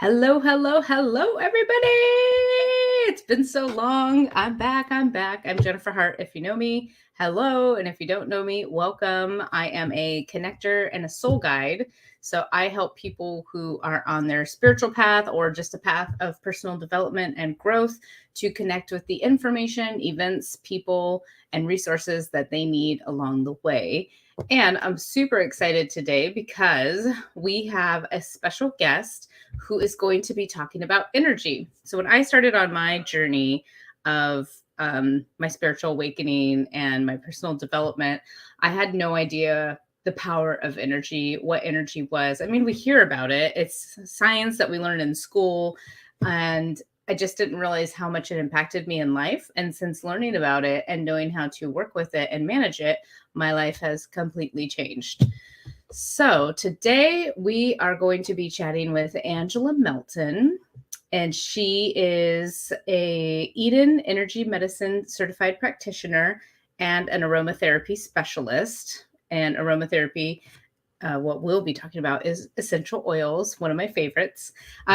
Hello, hello, hello, everybody. It's been so long. I'm back. I'm Jennifer Hart. If you know me, hello. And if you don't know me, welcome. I am a connector and a soul guide. So I help people who are on their spiritual path or just a path of personal development and growth to connect with the information, events, people, and resources that they need along the way. And I'm super excited today because we have a special guest who is going to be talking about energy. So, when I started on my journey of my spiritual awakening and my personal development, I had no idea the power of energy, what energy was. I mean, we hear about it, it's science that we learn in school. And I just didn't realize how much it impacted me in life. And since learning about it and knowing how to work with it and manage it, my life has completely changed. So today we are going to be chatting with Angela Melton, and she is a Eden Energy Medicine certified practitioner and an aromatherapy specialist. And aromatherapy, what we'll be talking about is essential oils, one of my favorites.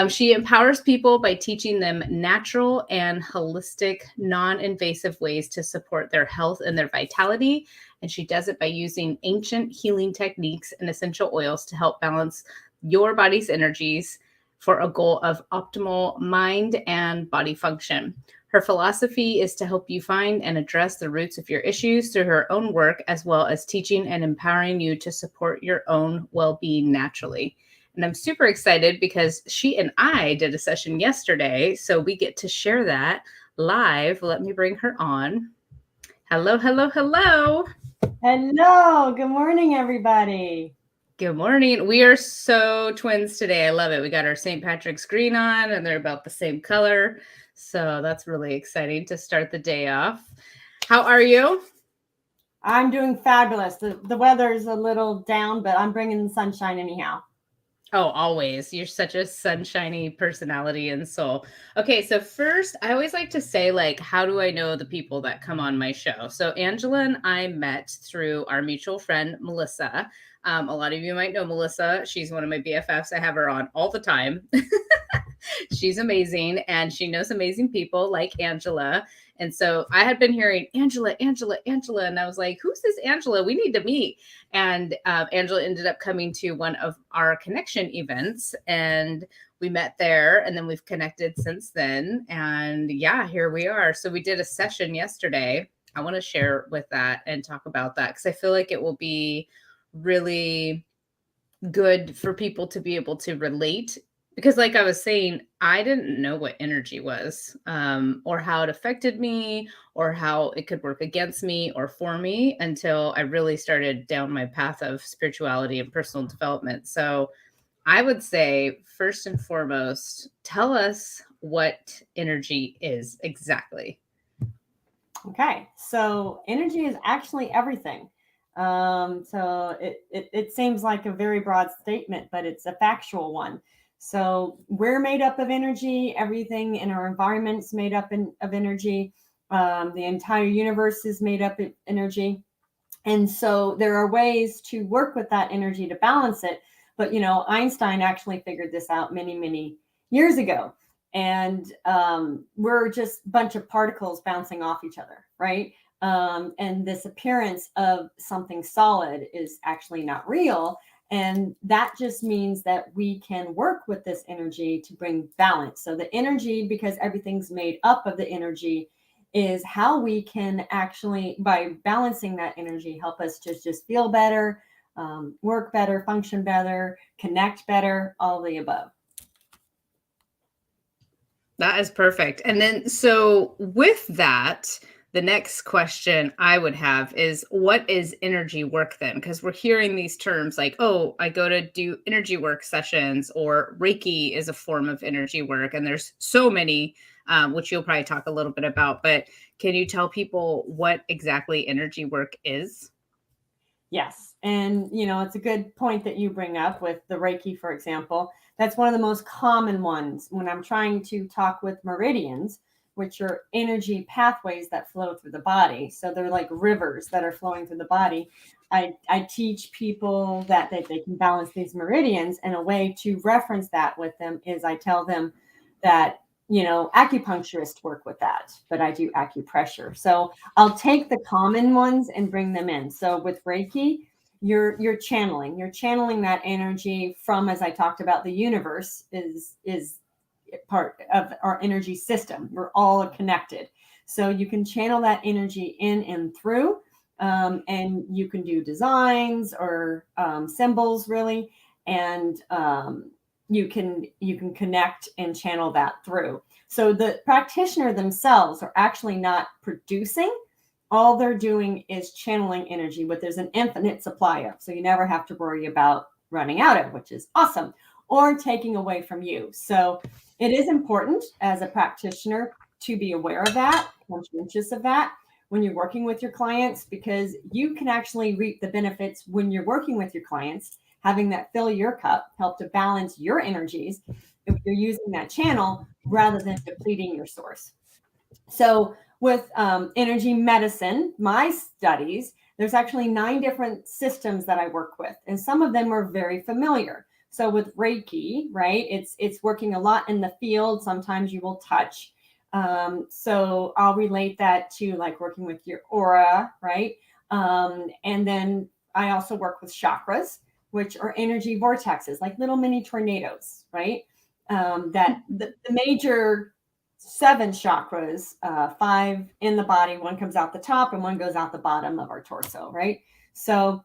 She empowers people by teaching them natural and holistic, non-invasive ways to support their health and their vitality. And she does it by using ancient healing techniques and essential oils to help balance your body's energies for a goal of optimal mind and body function. Her philosophy is to help you find and address the roots of your issues through her own work, as well as teaching and empowering you to support your own well-being naturally. And I'm super excited because she and I did a session yesterday, so we get to share that live. Let me bring her on. Hello, hello, hello. Hello, good morning, everybody. Good morning. We are so twins today. I love it. We got our St. Patrick's green on, and they're about the same color. So that's really exciting to start the day off. How are you? I'm doing fabulous. The weather's a little down, but I'm bringing the sunshine anyhow. Oh, always. You're such a sunshiny personality and soul. Okay, so first, I always like to say, like, how do I know the people that come on my show? So Angela and I met through our mutual friend, Melissa. A lot of you might know Melissa. She's one of my BFFs. I have her on all the time. She's amazing and she knows amazing people like Angela. And so I had been hearing Angela, Angela, Angela. And I was like, who's this Angela? We need to meet. And Angela ended up coming to one of our connection events and we met there and then we've connected since then. And yeah, here we are. So we did a session yesterday. I want to share with that and talk about that because I feel like it will be really good for people to be able to relate because like I was saying, I didn't know what energy was, or how it affected me or how it could work against me or for me until I really started down my path of spirituality and personal development. So I would say first and foremost, tell us what energy is exactly. Okay, so energy is actually everything. So it seems like a very broad statement, but it's a factual one. So we're made up of energy. Everything in our environment is made up of energy. The entire universe is made up of energy. And so there are ways to work with that energy to balance it. But, Einstein actually figured this out many, many years ago. And we're just a bunch of particles bouncing off each other, right? And this appearance of something solid is actually not real. And that just means that we can work with this energy to bring balance. So the energy, because everything's made up of the energy, is how we can actually, by balancing that energy, help us to just feel better, work better, function better, connect better, all the above. That is perfect. And then, so with that, the next question I would have is what is energy work then? Because we're hearing these terms like, oh, I go to do energy work sessions, or Reiki is a form of energy work. And there's so many, which you'll probably talk a little bit about. But can you tell people what exactly energy work is? Yes. And, it's a good point that you bring up with the Reiki, for example. That's one of the most common ones when I'm trying to talk with meridians, which are energy pathways that flow through the body. So they're like rivers that are flowing through the body. I teach people that they can balance these meridians, and a way to reference that with them is I tell them that, acupuncturists work with that, but I do acupressure. So I'll take the common ones and bring them in. So with Reiki, you're channeling that energy from, as I talked about, the universe is part of our energy system. We're all connected. So you can channel that energy in and through, and you can do designs or symbols, really, and you can connect and channel that through. So the practitioner themselves are actually not producing. All they're doing is channeling energy, but there's an infinite supply of. So you never have to worry about running out of, which is awesome, or taking away from you. So it is important as a practitioner to be aware of that, conscientious of that when you're working with your clients, because you can actually reap the benefits when you're working with your clients, having that fill your cup, help to balance your energies if you're using that channel rather than depleting your source. So with energy medicine, my studies, there's actually 9 different systems that I work with, and some of them are very familiar. So with Reiki, right, it's working a lot in the field. Sometimes you will touch. So I'll relate that to like working with your aura, right? And then I also work with chakras, which are energy vortexes, like little mini tornadoes, right? That the major 7 chakras, 5 in the body, one comes out the top and one goes out the bottom of our torso, right? So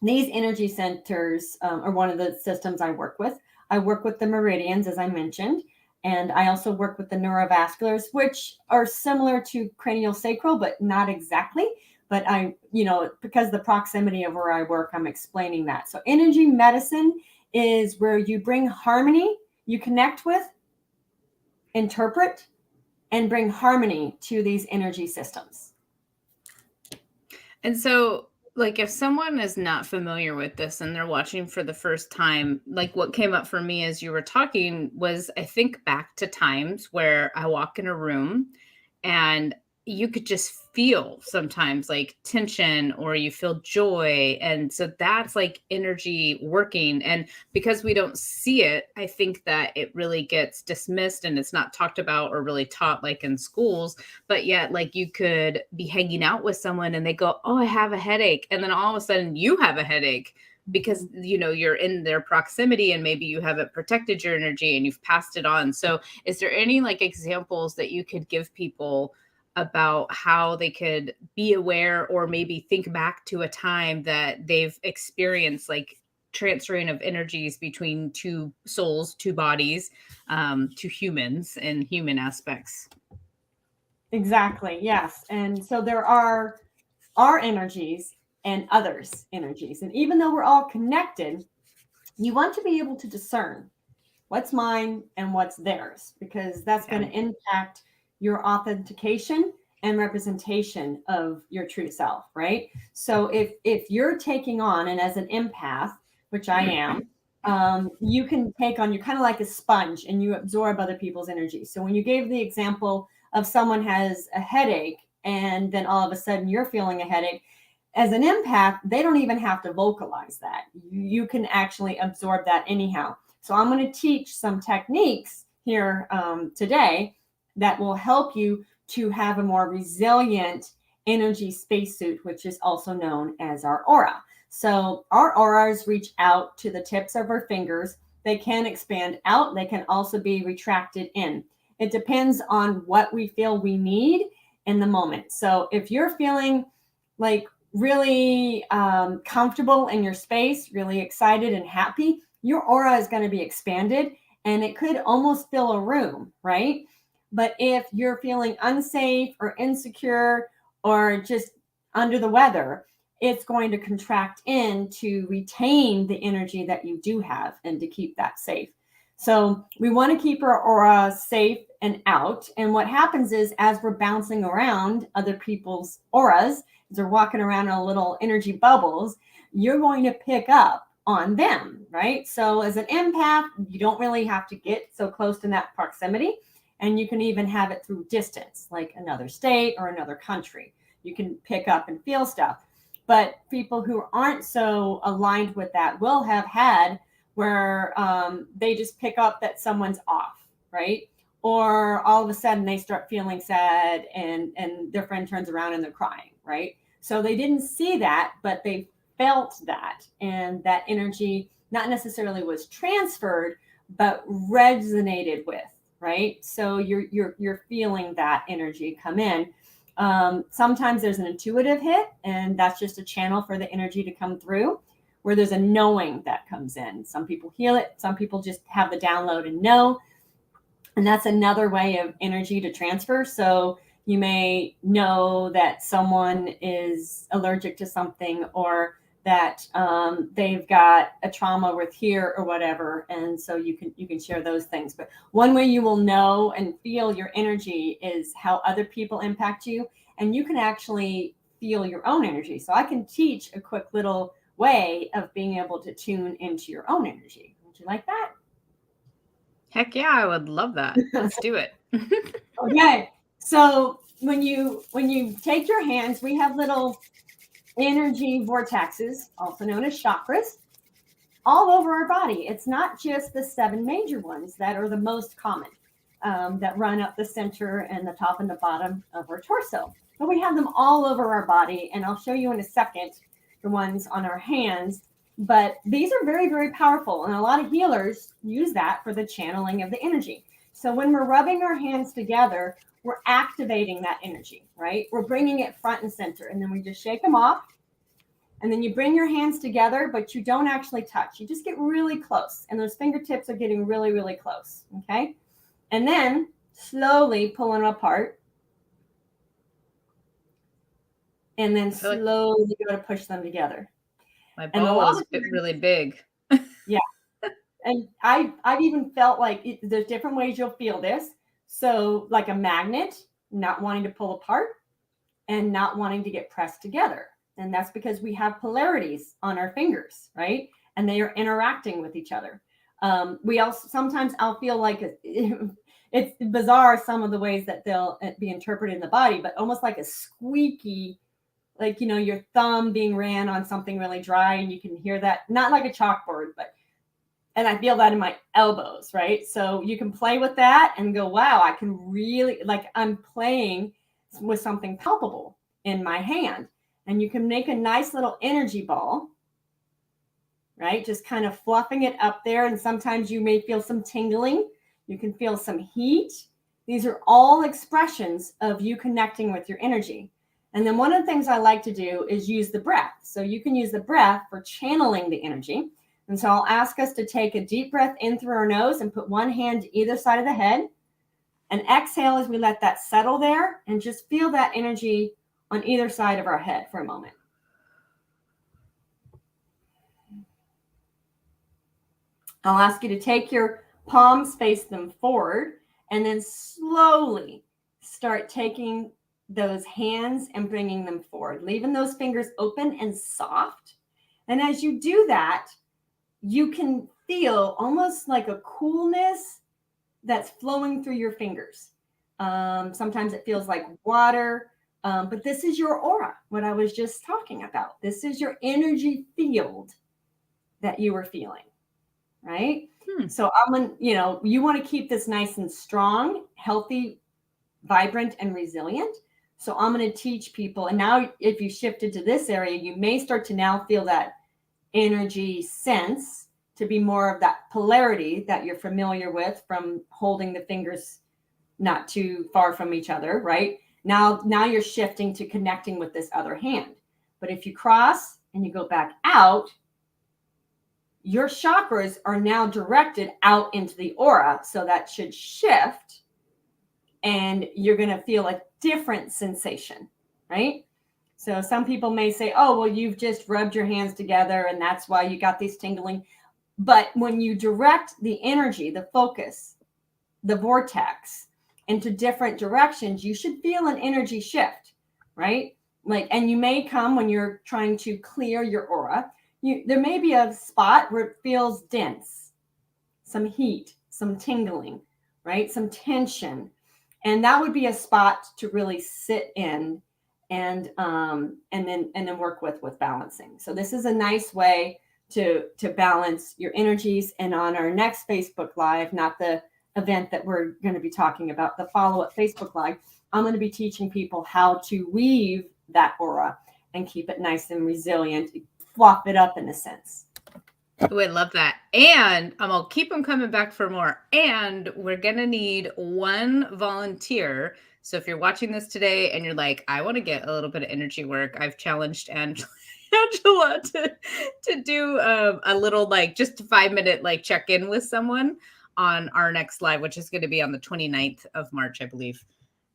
these energy centers are one of the systems I work with. I work with the meridians, as I mentioned, and I also work with the neurovasculars, which are similar to cranial sacral, but not exactly. But because the proximity of where I work, I'm explaining that. So energy medicine is where you bring harmony, you connect with, interpret, and bring harmony to these energy systems. And so, like, if someone is not familiar with this and they're watching for the first time, like, what came up for me as you were talking was I think back to times where I walk in a room and you could just feel sometimes like tension or you feel joy. And so that's like energy working. And because we don't see it, I think that it really gets dismissed and it's not talked about or really taught like in schools. But yet, like, you could be hanging out with someone and they go, "Oh, I have a headache." And then all of a sudden you have a headache because you're in their proximity and maybe you haven't protected your energy and you've passed it on. So is there any like examples that you could give people about how they could be aware or maybe think back to a time that they've experienced like transferring of energies between two souls, two bodies, to humans and human aspects? Exactly. Yes. And so there are our energies and others' energies. And even though we're all connected, you want to be able to discern what's mine and what's theirs, because that's Yeah. going to impact your authentication and representation of your true self, right? So if you're taking on, and as an empath, which I am, you can take on, you're kind of like a sponge and you absorb other people's energy. So when you gave the example of someone has a headache and then all of a sudden you're feeling a headache, as an empath, they don't even have to vocalize that. You can actually absorb that anyhow. So I'm going to teach some techniques here today that will help you to have a more resilient energy spacesuit, which is also known as our aura. So our auras reach out to the tips of our fingers. They can expand out. They can also be retracted in. It depends on what we feel we need in the moment. So if you're feeling like really comfortable in your space, really excited and happy, your aura is going to be expanded and it could almost fill a room, right? But if you're feeling unsafe or insecure or just under the weather, it's going to contract in to retain the energy that you do have and to keep that safe. So we want to keep our aura safe and out. And what happens is, as we're bouncing around other people's auras, as they're walking around in little energy bubbles, you're going to pick up on them, right? So as an empath, you don't really have to get so close to that proximity. And you can even have it through distance, like another state or another country. You can pick up and feel stuff. But people who aren't so aligned with that will have had where they just pick up that someone's off, right? Or all of a sudden they start feeling sad and their friend turns around and they're crying, right? So they didn't see that, but they felt that, and that energy not necessarily was transferred, but resonated with, right? So you're feeling that energy come in. Sometimes there's an intuitive hit, and that's just a channel for the energy to come through, where there's a knowing that comes in. Some people heal it, some people just have the download and know. And that's another way of energy to transfer. So you may know that someone is allergic to something, or that they've got a trauma with here or whatever, and so you can share those things. But one way you will know and feel your energy is how other people impact you, and you can actually feel your own energy. So I can teach a quick little way of being able to tune into your own energy. Would you like that? Heck yeah, I would love that. Let's do it. Okay. So when you take your hands, we have little energy vortexes, also known as chakras, all over our body. It's not just the 7 major ones that are the most common, that run up the center and the top and the bottom of our torso. But we have them all over our body, and I'll show you in a second the ones on our hands. But these are very, very powerful, and a lot of healers use that for the channeling of the energy. So when we're rubbing our hands together, we're activating that energy, right? We're bringing it front and center, and then we just shake them off. And then you bring your hands together, but you don't actually touch. You just get really close, and those fingertips are getting really, really close, okay? And then slowly pull them apart, and then slowly go to push them together. My And a ball lot is of times, really big. yeah. And I've even felt like there's different ways you'll feel this. So like a magnet, not wanting to pull apart and not wanting to get pressed together. And that's because we have polarities on our fingers, right? And they are interacting with each other. We also sometimes I'll feel like it's bizarre some of the ways that they'll be interpreted in the body, but almost like a squeaky, like your thumb being ran on something really dry, and you can hear that, not like a chalkboard, but and I feel that in my elbows, right? So you can play with that and go, wow, I can really, like, I'm playing with something palpable in my hand. And you can make a nice little energy ball, right? Just kind of fluffing it up there. And sometimes you may feel some tingling. You can feel some heat. These are all expressions of you connecting with your energy. And then one of the things I like to do is use the breath. So you can use the breath for channeling the energy. And so I'll ask us to take a deep breath in through our nose and put one hand to either side of the head. And exhale as we let that settle there, and just feel that energy on either side of our head for a moment. I'll ask you to take your palms, face them forward, and then slowly start taking those hands and bringing them forward, leaving those fingers open and soft. And as you do that, you can feel almost like a coolness that's flowing through your fingers. Sometimes it feels like water, but this is your aura, what I was just talking about. This is your energy field that you were feeling, right? So you want to keep this nice and strong, healthy, vibrant, and resilient. So I'm going to teach people. And now if you shifted to this area, you may start to now feel that energy sense to be more of that polarity that you're familiar with from holding the fingers not too far from each other, right? Now you're shifting to connecting with this other hand. But if you cross and you go back out, your chakras are now directed out into the aura. So that should shift, and you're going to feel a different sensation, right? So some people may say, oh, well, you've just rubbed your hands together and that's why you got these tingling. But when you direct the energy, the focus, the vortex into different directions, you should feel an energy shift, right? And you may come when you're trying to clear your aura. There may be a spot where it feels dense, some heat, some tingling, right? Some tension. And that would be a spot to really sit in and then work with balancing. So this is a nice way to balance your energies. And on our next Facebook Live, not the event that we're going to be talking about, the follow-up Facebook Live, I'm going to be teaching people how to weave that aura and keep it nice and resilient, fluff it up in a sense. Oh, I love that. And I'm going to keep them coming back for more. And we're going to need one volunteer. So if you're watching this today and you're like, I want to get a little bit of energy work, I've challenged Angela to do a little, like, just a 5-minute like check in with someone on our next live, which is going to be on the 29th of March, I believe.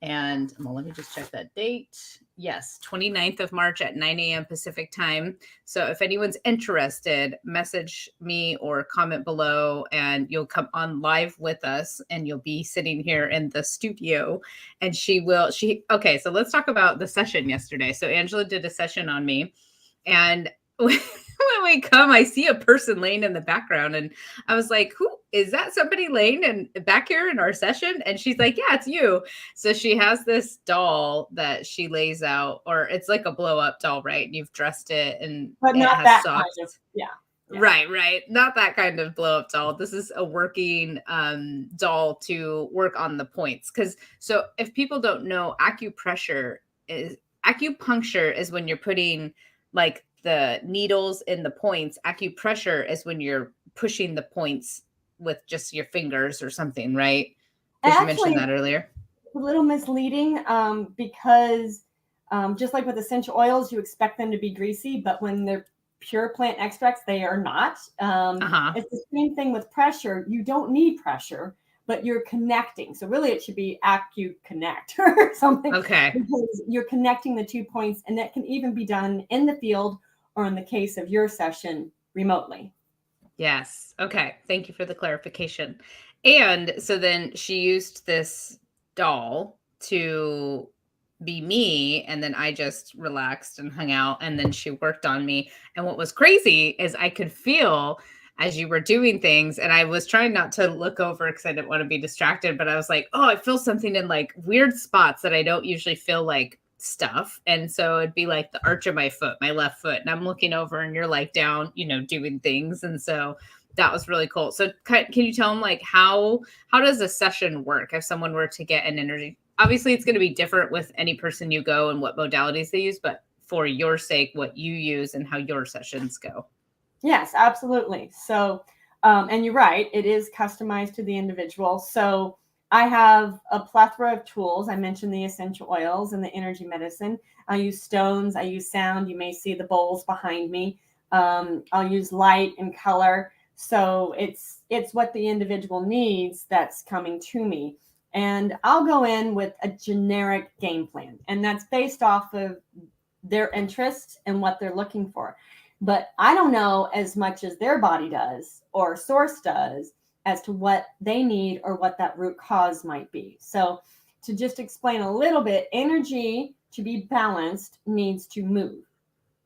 And well, let me just check that date. Yes, 29th of March at 9 a.m. Pacific time. So if anyone's interested, message me or comment below and you'll come on live with us and you'll be sitting here in the studio. And okay, so let's talk about the session yesterday. So Angela did a session on me, and when we come, I see a person laying in the background, and I was like, who is that? Somebody laying in back here in our session? And she's like, yeah, it's you. So she has this doll that she lays out, or it's like a blow up doll, right? And you've dressed it, and But it not has that socks. kind of, yeah. Right. Not that kind of blow up doll. This is a working doll to work on the points. So if people don't know, acupuncture is when you're putting like the needles in the points. Acupressure is when you're pushing the points with just your fingers or something, right? Because you mentioned that earlier. A little misleading because just like with essential oils, you expect them to be greasy, but when they're pure plant extracts, they are not. It's the same thing with pressure. You don't need pressure, but you're connecting. So really it should be AcuConnect or something. Okay. Because you're connecting the 2 points, and that can even be done in the field or in the case of your session, remotely. Yes. Okay. Thank you for the clarification. And so then she used this doll to be me, and then I just relaxed and hung out, and then she worked on me. And what was crazy is I could feel as you were doing things, and I was trying not to look over because I didn't want to be distracted, but I was like, oh, I feel something in like weird spots that I don't usually feel, like stuff. And so it'd be like the arch of my foot, my left foot, and I'm looking over and you're like down, doing things. And so that was really cool. So can you tell them, like, how does a session work if someone were to get an energy? Obviously it's going to be different with any person you go and what modalities they use, but for your sake, what you use and how your sessions go. Yes, absolutely. So, and you're right, it is customized to the individual. So I have a plethora of tools. I mentioned the essential oils and the energy medicine. I use stones. I use sound. You may see the bowls behind me. I'll use light and color. So it's what the individual needs that's coming to me. And I'll go in with a generic game plan. And that's based off of their interests and what they're looking for. But I don't know as much as their body does or source does as to what they need or what that root cause might be. So to just explain a little bit, energy to be balanced needs to move,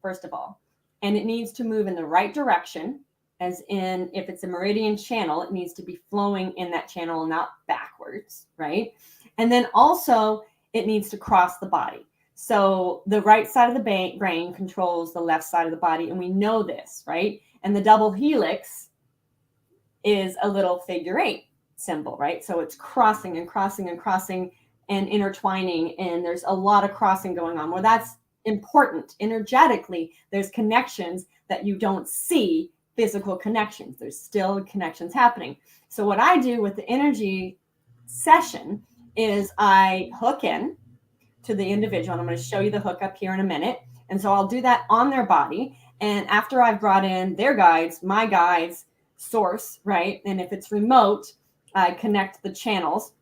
first of all. And it needs to move in the right direction, as in if it's a meridian channel, it needs to be flowing in that channel, not backwards, right? And then also it needs to cross the body. So the right side of the brain controls the left side of the body, and we know this, right? And the double helix is a little figure 8 symbol, right? So it's crossing and crossing and crossing and intertwining, and there's a lot of crossing going on. Well, that's important. Energetically, there's connections that you don't see, physical connections. There's still connections happening. So what I do with the energy session is I hook in to the individual, and I'm going to show you the hook up here in a minute. And so I'll do that on their body. And after I've brought in their guides, my guides, source, right? And if it's remote, I connect the channels,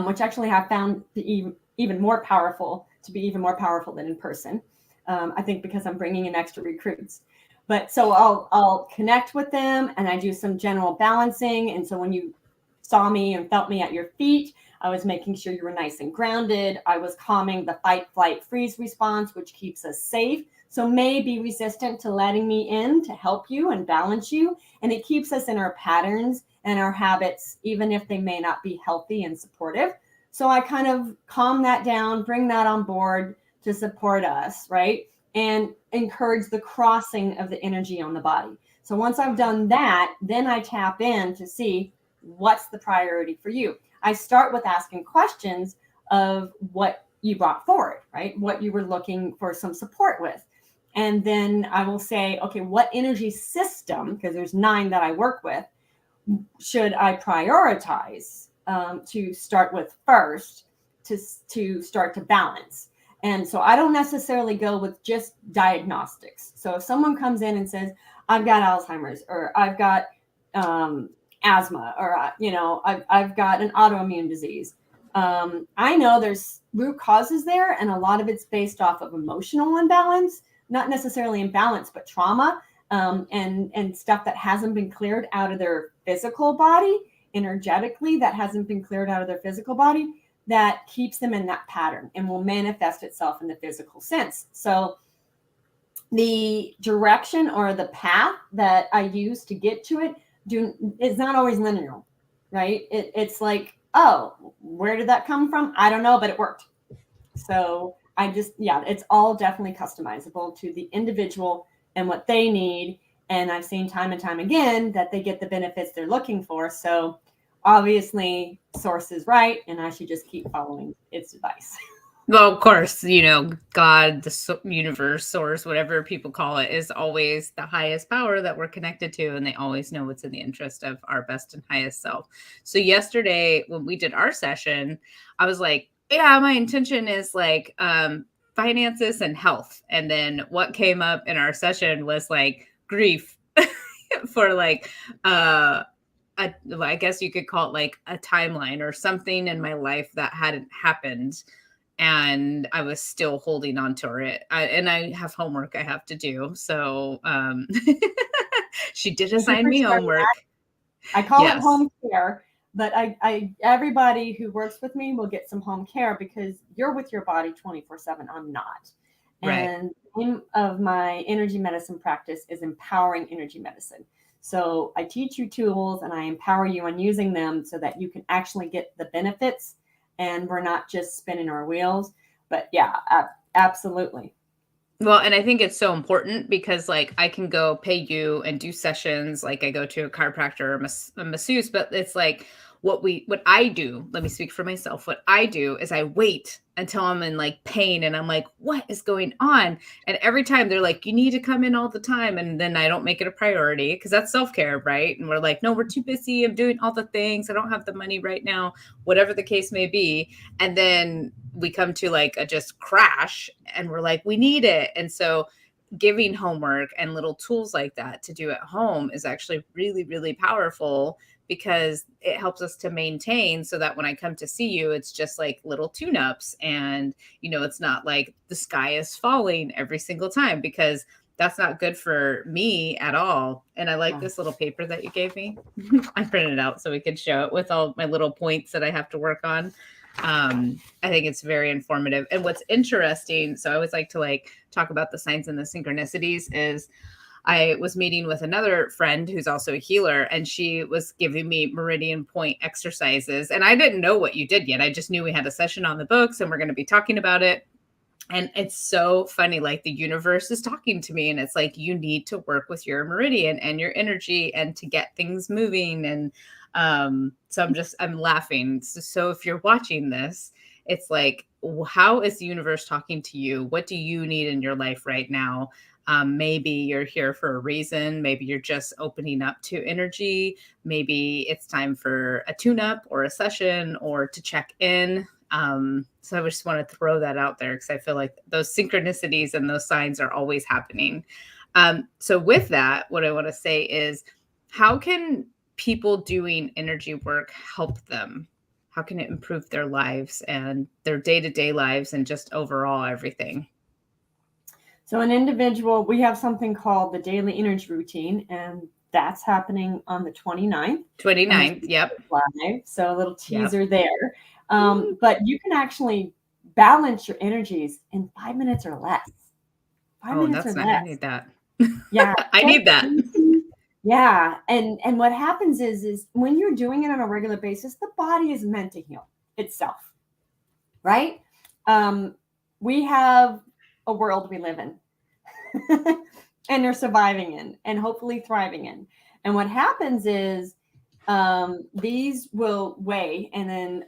which actually have found even more powerful than in person. I think because I'm bringing in extra recruits. But so I'll connect with them, and I do some general balancing. And so when you saw me and felt me at your feet, I was making sure you were nice and grounded. I was calming the fight, flight, freeze response, which keeps us safe. So may be resistant to letting me in to help you and balance you. And it keeps us in our patterns and our habits, even if they may not be healthy and supportive. So I kind of calm that down, bring that on board to support us, right? And encourage the crossing of the energy on the body. So once I've done that, then I tap in to see what's the priority for you. I start with asking questions of what you brought forward, right? What you were looking for some support with. And then I will say, okay, what energy system, because there's 9 that I work with, should I prioritize to start with first to start to balance? And so I don't necessarily go with just diagnostics. So if someone comes in and says, I've got Alzheimer's, or I've got asthma, or, I've got an autoimmune disease, I know there's root causes there, and a lot of it's based off of emotional imbalance, not necessarily imbalance, but trauma, and stuff that hasn't been cleared out of their physical body, energetically, that hasn't been cleared out of their physical body, that keeps them in that pattern and will manifest itself in the physical sense. So the direction or the path that I use to get to it is not always linear, right? It's like, oh, where did that come from? I don't know, but it worked. So it's all definitely customizable to the individual and what they need. And I've seen time and time again that they get the benefits they're looking for. So obviously, source is right, and I should just keep following its advice. Well, of course, God, the universe, source, whatever people call it, is always the highest power that we're connected to, and they always know what's in the interest of our best and highest self. So yesterday, when we did our session, I was like, yeah, my intention is like finances and health. And then what came up in our session was like grief for like I guess you could call it like a timeline or something in my life that hadn't happened, and I was still holding on to it. And I have homework I have to do. So she did assign me homework. I call it Yes. home care, but I everybody who works with me will get some home care because you're with your body 24/7. I'm not. Right. And the name of my energy medicine practice is empowering energy medicine. So I teach you tools and I empower you on using them so that you can actually get the benefits and we're not just spinning our wheels. But yeah, absolutely. Well, and I think it's so important because like I can go pay you and do sessions, like I go to a chiropractor or a masseuse, but it's like what I do, let me speak for myself. What I do is I wait until I'm in like pain and I'm like, what is going on? And every time they're like, you need to come in all the time. And then I don't make it a priority because that's self-care, right? And we're like, no, we're too busy. I'm doing all the things. I don't have the money right now, whatever the case may be. And then we come to like a just crash and we're like, we need it. And so giving homework and little tools like that to do at home is actually really, really powerful because it helps us to maintain so that when I come to see you, it's just like little tune-ups and, it's not like the sky is falling every single time because that's not good for me at all. And I like this little paper that you gave me. I printed it out so we could show it with all my little points that I have to work on. I think it's very informative. And what's interesting, so I always like to like talk about the signs and the synchronicities, is I was meeting with another friend who's also a healer, and she was giving me meridian point exercises. And I didn't know what you did yet. I just knew we had a session on the books and we're going to be talking about it. And it's so funny, like the universe is talking to me and it's like, you need to work with your meridian and your energy and to get things moving. And so I'm laughing. So if you're watching this, it's like, how is the universe talking to you? What do you need in your life right now? Maybe you're here for a reason. Maybe you're just opening up to energy. Maybe it's time for a tune-up or a session or to check in. So I just want to throw that out there because I feel like those synchronicities and those signs are always happening. So with that, what I want to say is, how can people doing energy work help them? How can it improve their lives and their day-to-day lives and just overall everything? So an individual, we have something called the daily energy routine, and that's happening on the 29th. 29th, yep. Live, so a little teaser there. But you can actually balance your energies in 5 minutes or less. 5 minutes or less. I need that. Yeah. I need that. Yeah. And what happens is when you're doing it on a regular basis, the body is meant to heal itself. Right? we have a world we live in and they're surviving in and hopefully thriving in. And what happens is these will weigh, and then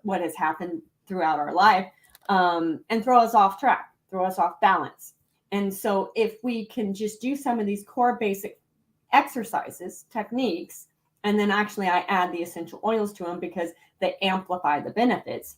what has happened throughout our life, and throw us off track, throw us off balance. And so if we can just do some of these core basic exercises, techniques, and then actually I add the essential oils to them because they amplify the benefits.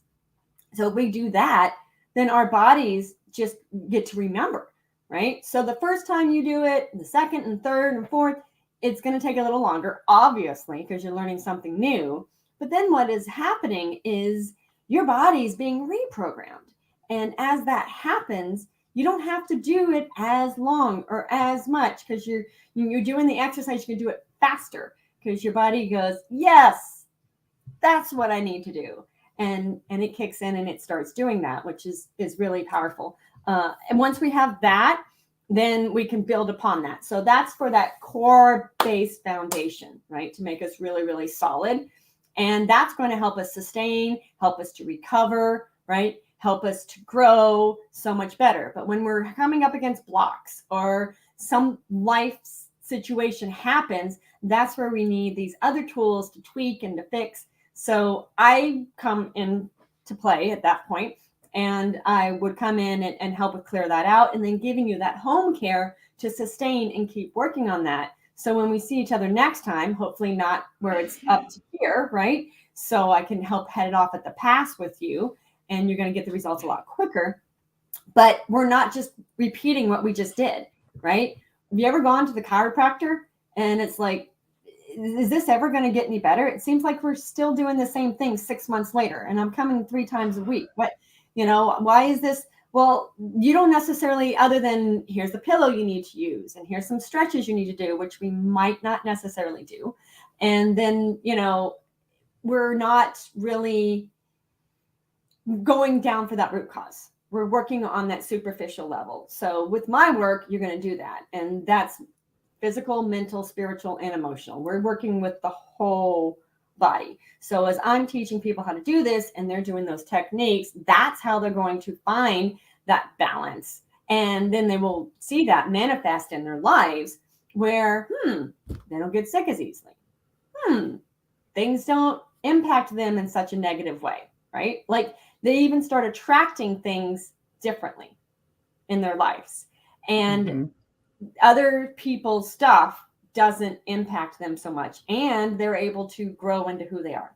So if we do that, then our bodies just get to remember, right? So the first time you do it, the second and third and fourth, it's going to take a little longer, obviously, because you're learning something new. But then what is happening is your body's being reprogrammed. And as that happens, you don't have to do it as long or as much because you're doing the exercise. You can do it faster because your body goes, yes, that's what I need to do. And it kicks in and it starts doing that, which is really powerful. And once we have that, then we can build upon that. So that's for that core base foundation, right? To make us really, really solid. And that's going to help us sustain, help us to recover, right? Help us to grow so much better. But when we're coming up against blocks or some life situation happens, that's where we need these other tools to tweak and to fix. So I come into play at that point, and I would come in and help with clear that out, and then giving you that home care to sustain and keep working on that. So when we see each other next time, hopefully not where it's up to here, right? So I can help head it off at the pass with you, and you're going to get the results a lot quicker. But we're not just repeating what we just did, right? Have you ever gone to the chiropractor and it's like, is this ever going to get any better? It seems like we're still doing the same thing 6 months later, and I'm coming 3 times a week. What, why is this? Well, you don't necessarily, other than here's the pillow you need to use, and here's some stretches you need to do, which we might not necessarily do. And then, we're not really going down for that root cause. We're working on that superficial level. So with my work, you're going to do that. And that's physical, mental, spiritual, and emotional. We're working with the whole body. So as I'm teaching people how to do this and they're doing those techniques, that's how they're going to find that balance. And then they will see that manifest in their lives where, they don't get sick as easily. Things don't impact them in such a negative way, right? Like they even start attracting things differently in their lives. And other people's stuff doesn't impact them so much, and they're able to grow into who they are,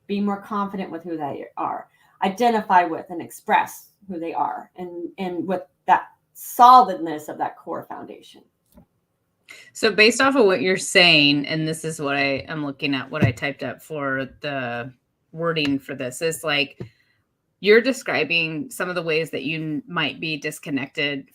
be more confident with who they are, identify with and express who they are, and with that solidness of that core foundation. So based off of what you're saying, and this is what I am looking at, what I typed up for the wording for this, is like you're describing some of the ways that you might be disconnected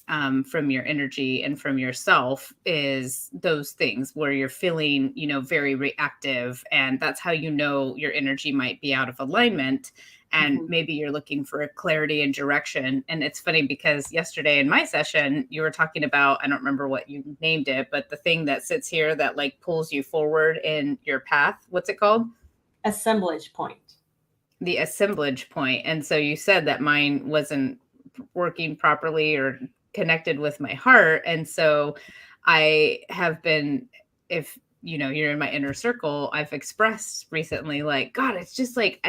from your energy and from yourself is those things where you're feeling, very reactive. And that's how your energy might be out of alignment. And maybe you're looking for a clarity and direction. And it's funny because yesterday in my session, you were talking about, I don't remember what you named it, but the thing that sits here that like pulls you forward in your path. What's it called? Assemblage point. The assemblage point. And so you said that mine wasn't working properly or connected with my heart. And so I have been, if you're in my inner circle, I've expressed recently like, God, it's just like,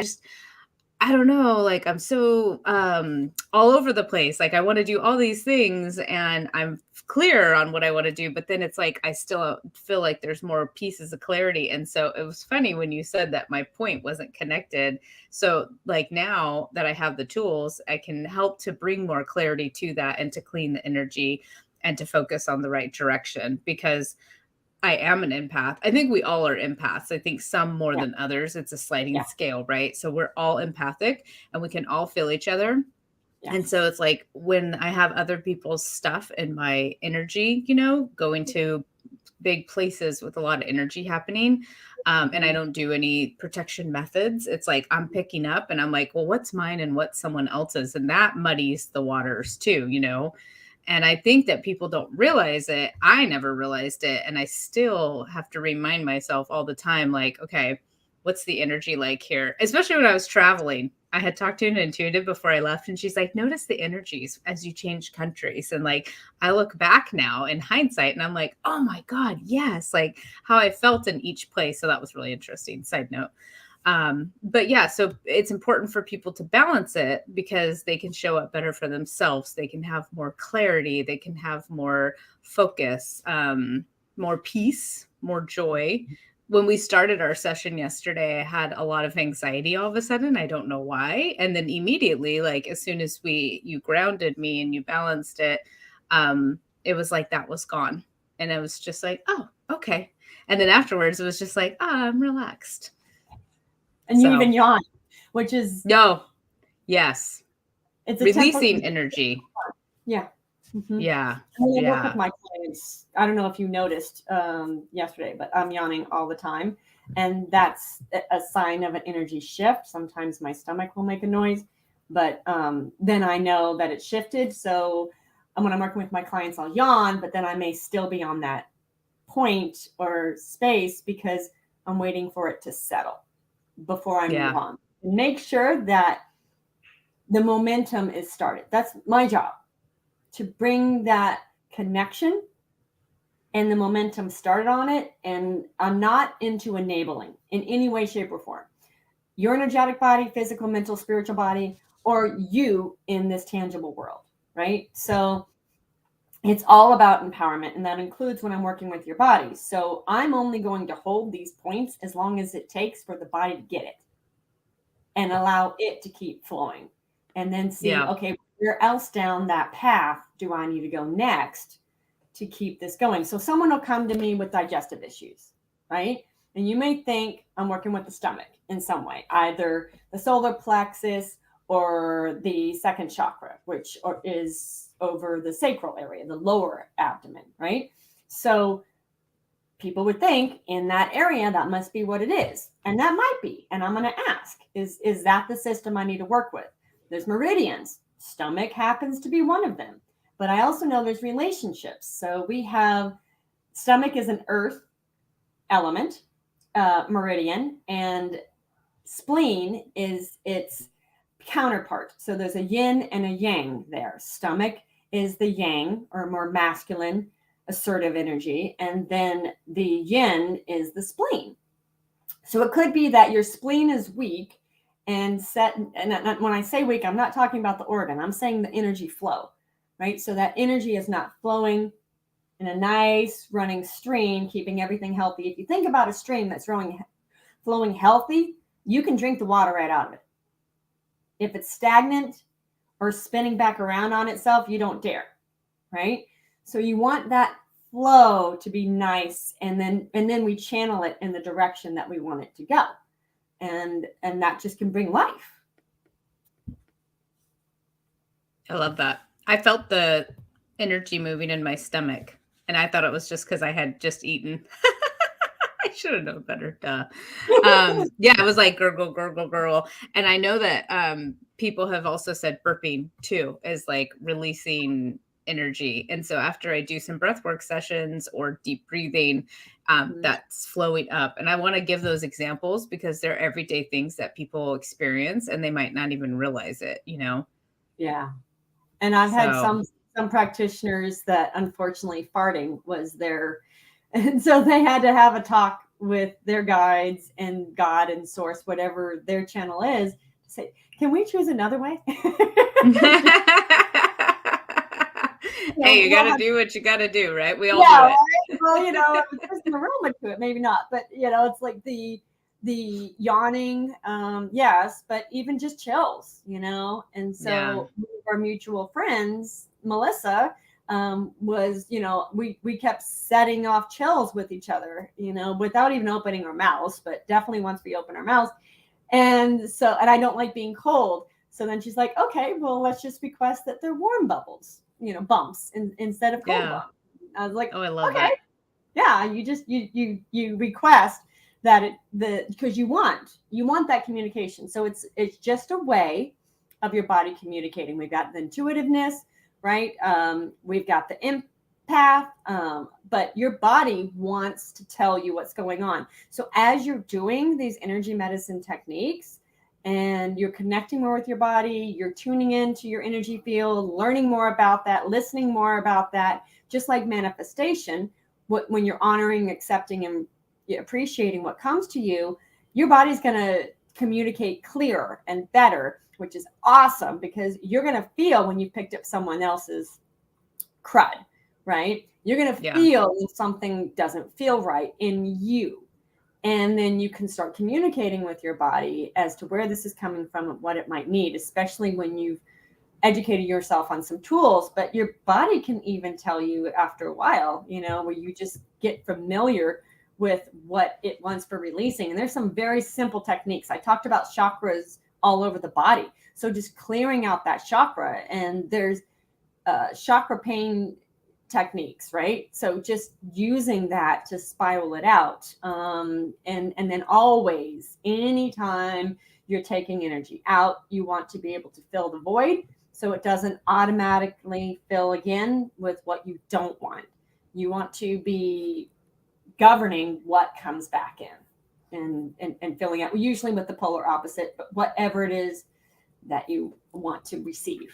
I don't know, like I'm so all over the place. Like I want to do all these things and I'm clear on what I want to do, but then it's like I still feel like there's more pieces of clarity. And so it was funny when you said that my point wasn't connected. So like now that I have the tools, I can help to bring more clarity to that and to clean the energy and to focus on the right direction, because I am an empath. I think we all are empaths. I think some more than others. It's a sliding scale, right? So we're all empathic and we can all feel each other. Yes. And so it's like when I have other people's stuff in my energy, going to big places with a lot of energy happening, and I don't do any protection methods, it's like I'm picking up and I'm like, well, what's mine and what's someone else's? And that muddies the waters too, And I think that people don't realize it. I never realized it. And I still have to remind myself all the time, like, okay, what's the energy like here? Especially when I was traveling. I had talked to an intuitive before I left, and she's like, notice the energies as you change countries. And like, I look back now in hindsight and I'm like, oh my God, yes, like how I felt in each place. So that was really interesting. Side note. But yeah, so it's important for people to balance it because they can show up better for themselves. They can have more clarity. They can have more focus, more peace, more joy. When we started our session yesterday, I had a lot of anxiety all of a sudden. I don't know why. And then immediately, like as soon as you grounded me and you balanced it, it was like that was gone. And I was just like, oh, okay. And then afterwards, it was just like, I'm relaxed. And you even yawn, which is no, yes, it's a releasing energy. Yeah. Mm-hmm. Yeah. When I work with my clients, I don't know if you noticed yesterday, but I'm yawning all the time. And that's a sign of an energy shift. Sometimes my stomach will make a noise, but then I know that it shifted. So when I'm working with my clients, I'll yawn, but then I may still be on that point or space because I'm waiting for it to settle before I move on. And make sure that the momentum is started. That's my job, to bring that connection and the momentum started on it. And I'm not into enabling in any way, shape, or form. Your energetic body, physical, mental, spiritual body, or you in this tangible world, right? So it's all about empowerment, and that includes when I'm working with your body. So I'm only going to hold these points as long as it takes for the body to get it and allow it to keep flowing. And then see, okay, where else down that path do I need to go next to keep this going? So someone will come to me with digestive issues, right? And you may think I'm working with the stomach in some way, either the solar plexus or the second chakra, which is over the sacral area, the lower abdomen, right? So people would think in that area, that must be what it is. And that might be. And I'm going to ask, is that the system I need to work with? There's meridians. Stomach happens to be one of them. But I also know there's relationships. So we have stomach is an earth element, meridian, and spleen is its counterpart. So there's a yin and a yang there. Stomach is the yang, or more masculine, assertive energy, and then the yin is the spleen. So it could be that your spleen is weak and when I say weak, I'm not talking about the organ. I'm saying the energy flow, right? So that energy is not flowing in a nice running stream, keeping everything healthy. If you think about a stream that's flowing healthy, you can drink the water right out of it. If it's stagnant or spinning back around on itself, you don't dare, right? So you want that flow to be nice, and then we channel it in the direction that we want it to go. And that just can bring life. I love that. I felt the energy moving in my stomach, and I thought it was just because I had just eaten. I should have known better. Duh. Yeah, it was like gurgle, gurgle, gurgle. And I know that people have also said burping too is like releasing energy. And so after I do some breathwork sessions or deep breathing, that's flowing up. And I want to give those examples because they're everyday things that people experience and they might not even realize it, you know? Yeah. And I've had some practitioners that unfortunately farting was and so they had to have a talk with their guides and God and source, whatever their channel is, to say, can we choose another way? Hey, you got to do what you got to do, right? We all do it. Right? Well, there's an aroma to it, maybe not, but it's like the yawning, yes, but even just chills, and so one of our mutual friends, Melissa, was, we kept setting off chills with each other, without even opening our mouths, but definitely once we open our mouths. And I don't like being cold. So then she's like, okay, well, let's just request that they're warm bubbles, bumps instead of cold bumps. I was like, oh, I love that. Yeah, you just, you request that because you want that communication. So it's just a way of your body communicating. We've got the intuitiveness, right? We've got the empath, but your body wants to tell you what's going on. So as you're doing these energy medicine techniques, and you're connecting more with your body, you're tuning into your energy field, learning more about that, listening more about that, just like manifestation. When you're honoring, accepting, and appreciating what comes to you, your body's going to communicate clearer and better, which is awesome, because you're going to feel when you picked up someone else's crud, right? You're going to feel when something doesn't feel right in you. And then you can start communicating with your body as to where this is coming from and what it might need, especially when you've educated yourself on some tools. But your body can even tell you after a while, where you just get familiar with what it wants for releasing. And there's some very simple techniques. I talked about chakras all over the body. So just clearing out that chakra, and there's chakra pain techniques, right? So just using that to spiral it out. And then always, anytime you're taking energy out, you want to be able to fill the void so it doesn't automatically fill again with what you don't want. You want to be governing what comes back in and filling out, usually with the polar opposite, but whatever it is that you want to receive.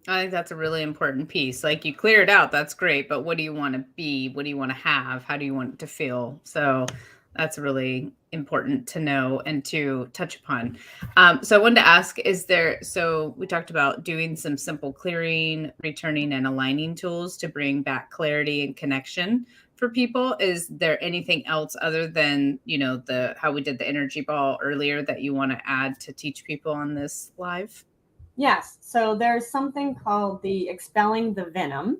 I think that's a really important piece. Like, you clear it out, that's great, but what do you want to be? What do you want to have? How do you want it to feel? So that's really important to know and to touch upon. So I wanted to ask, so we talked about doing some simple clearing, returning, and aligning tools to bring back clarity and connection for people. Is there anything else other than, how we did the energy ball earlier that you want to add to teach people on this live? Yes. So there's something called the expelling the venom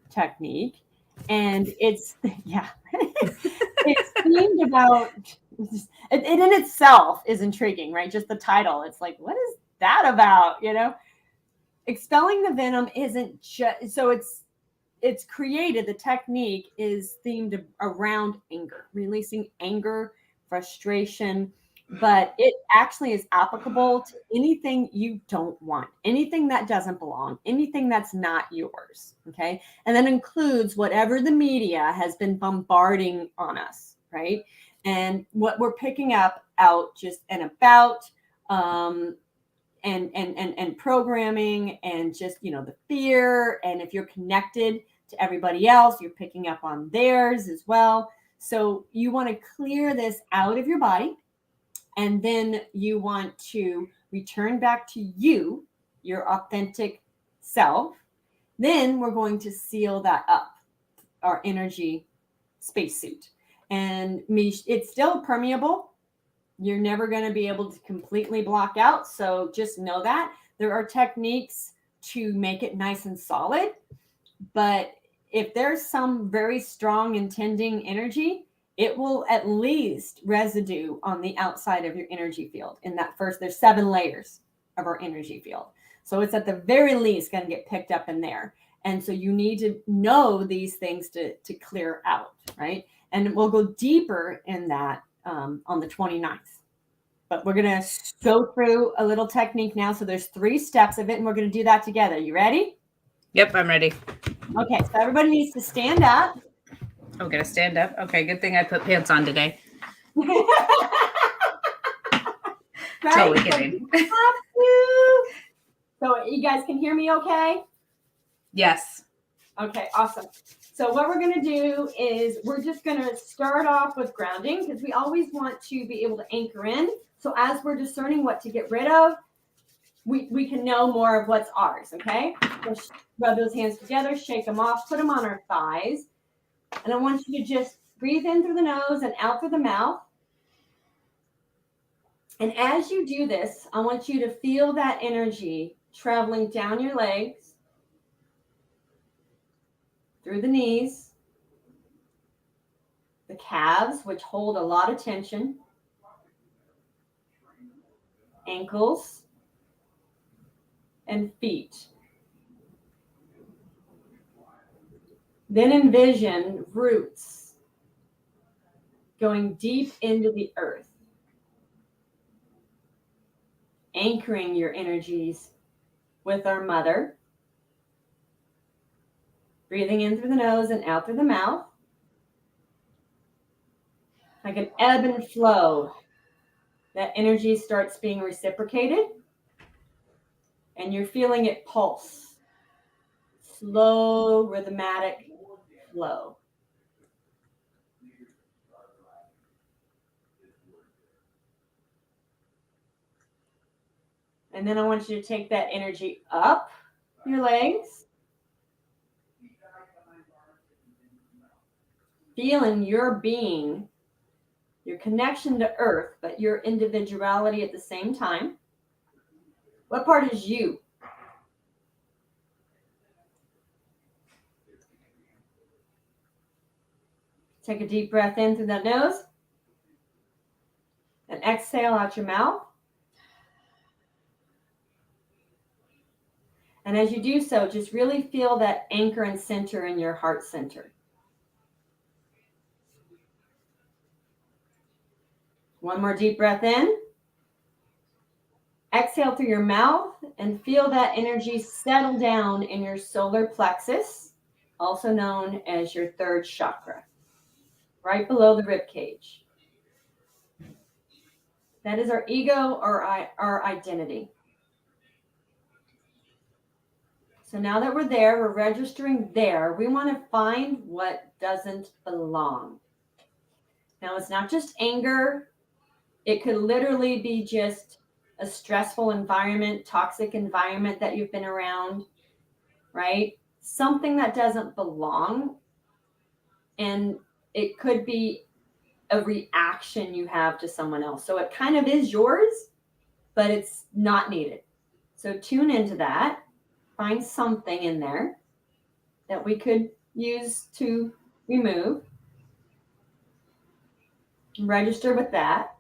technique. And it's, yeah, it's themed about, it in itself is intriguing, right? Just the title. It's like, what is that about? Expelling the venom isn't just, so it's created, the technique is themed around anger, releasing anger, frustration, but it actually is applicable to anything you don't want, anything that doesn't belong, anything that's not yours. Okay. And that includes whatever the media has been bombarding on us, right? And what we're picking up out just and about, and programming, and just the fear, and if you're connected to everybody else, you're picking up on theirs as well. So you want to clear this out of your body, and then you want to return back to you, your authentic self. Then we're going to seal that up, our energy spacesuit. And it's still permeable. You're never going to be able to completely block out. So just know that there are techniques to make it nice and solid. But if there's some very strong intending energy, it will at least residue on the outside of your energy field. In that first, there's 7 layers of our energy field. So it's at the very least going to get picked up in there. And so you need to know these things to clear out, right? And we'll go deeper in that on the 29th. But we're going to go through a little technique now. So there's 3 steps of it, and we're going to do that together. You ready? Yep, I'm ready. Okay, so everybody needs to stand up. Oh, gotta stand up? Okay, good thing I put pants on today. Right? Totally kidding. So you guys can hear me okay? Yes. Okay, awesome. So what we're going to do is we're just going to start off with grounding, because we always want to be able to anchor in. So as we're discerning what to get rid of, we can know more of what's ours, okay? So rub those hands together, shake them off, put them on our thighs. And I want you to just breathe in through the nose and out through the mouth. And as you do this, I want you to feel that energy traveling down your legs, through the knees, the calves, which hold a lot of tension, ankles, and feet. Then envision roots going deep into the earth, anchoring your energies with our mother. Breathing in through the nose and out through the mouth. Like an ebb and flow. that energy starts being reciprocated, and you're feeling it pulse. Slow, rhythmic flow. And then I want you to take that energy up your legs, feeling your being, your connection to earth, but your individuality at the same time. What part is you? Take a deep breath in through that nose and exhale out your mouth. And as you do so, just really feel that anchor and center in your heart center. One more deep breath in. Exhale through your mouth and feel that energy settle down in your solar plexus, also known as your third chakra, right below the rib cage. That is our ego or our identity. So now that we're there, we're registering there. We want to find what doesn't belong. Now, it's not just anger. It could literally be just a stressful environment, toxic environment that you've been around, right? Something that doesn't belong. And it could be a reaction you have to someone else. So it kind of is yours, but it's not needed. So tune into that. Find something in there that we could use to remove. Register with that.